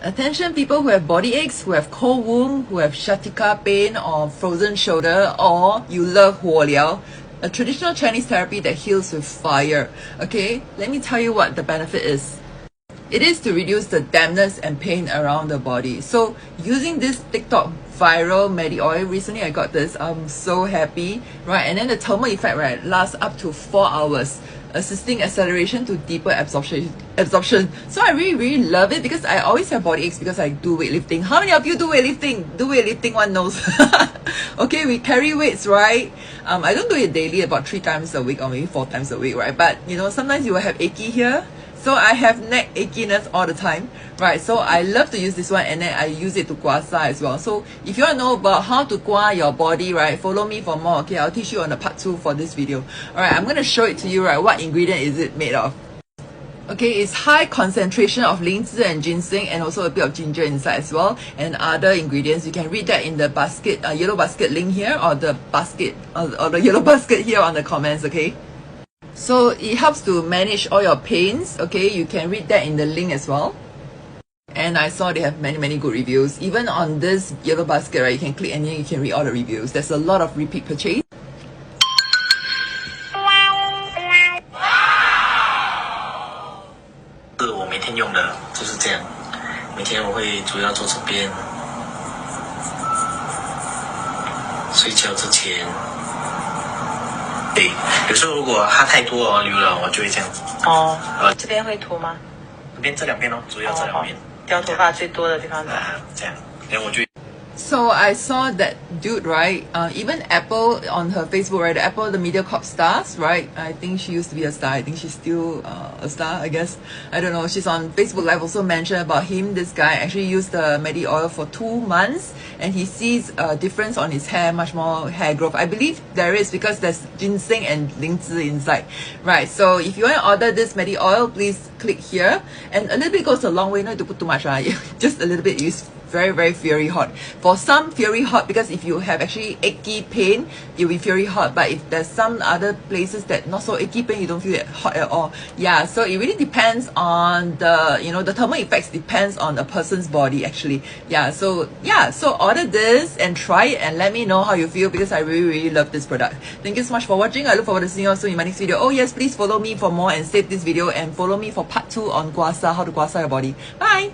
Attention people who have body aches, who have cold womb, who have sciatica pain or frozen shoulder, or you love huo liao, a traditional Chinese therapy that heals with fire. Okay, let me tell you what the benefit is. It is to reduce the dampness and pain around the body. So using this TikTok viral Medi oil, recently I got this, I'm so happy, right? And then the thermal effect, right, lasts up to 4 hours, assisting acceleration to deeper absorption. So I really love it because I always have body aches because I do weightlifting. How many of you do weightlifting? Do weightlifting, one knows. Okay, we carry weights, right? I don't do it daily, about 3 times a week or maybe 4 times a week, right? But you know, sometimes you will have achy here. So I have neck achiness all the time, right? So I love to use this one, and then I use it to guasa as well. So if you want to know about how to gua your body, right, follow me for more. Okay, I'll teach you on the part 2 for this video. All right, I'm going to show it to you, right? What ingredient is it made of? Okay, it's high concentration of lingzi and ginseng, and also a bit of ginger inside as well, and other ingredients. You can read that in the basket, yellow basket link here, or the basket, or the yellow basket here on the comments. Okay. So it helps to manage all your pains. Okay, you can read that in the link as well. And I saw they have many good reviews. Even on this yellow basket, right, you can click and then you can read all the reviews. There's a lot of repeat purchase. 是我每天用的就是这样，每天我会主要做这边，睡觉之前。 对，有时候如果它太多流了，我就会这样子。哦，这边会涂吗？这边这两边哦，主要这两边。掉头发最多的地方。这样，然后我就。 So I saw that dude, right? Even Apple on her Facebook, right? Apple, the MediaCorp stars, right? I think she used to be a star. I think she's still a star, I guess. I don't know. She's on Facebook Live also mentioned about him. This guy actually used the Medi oil for 2 months, and he sees a difference on his hair, much more hair growth. I believe there is because there's ginseng and lingzi inside, right? So if you want to order this Medi oil, please click here. And a little bit goes a long way. Not to put too much, right? Just a little bit. Use very fiery hot. For some, fiery hot, because if you have actually achy pain, you'll be fiery hot. But if there's some other places that not so achy pain, you don't feel it hot at all. Yeah, so it really depends on the, you know, the thermal effects depends on a person's body actually. Yeah, so order this and try it and let me know how you feel, because I really love this product. Thank you so much for watching. I look forward to seeing you soon in my next video. Oh yes, please follow me for more and save this video, and follow me for part 2 on guasa, how to guasa your body. Bye!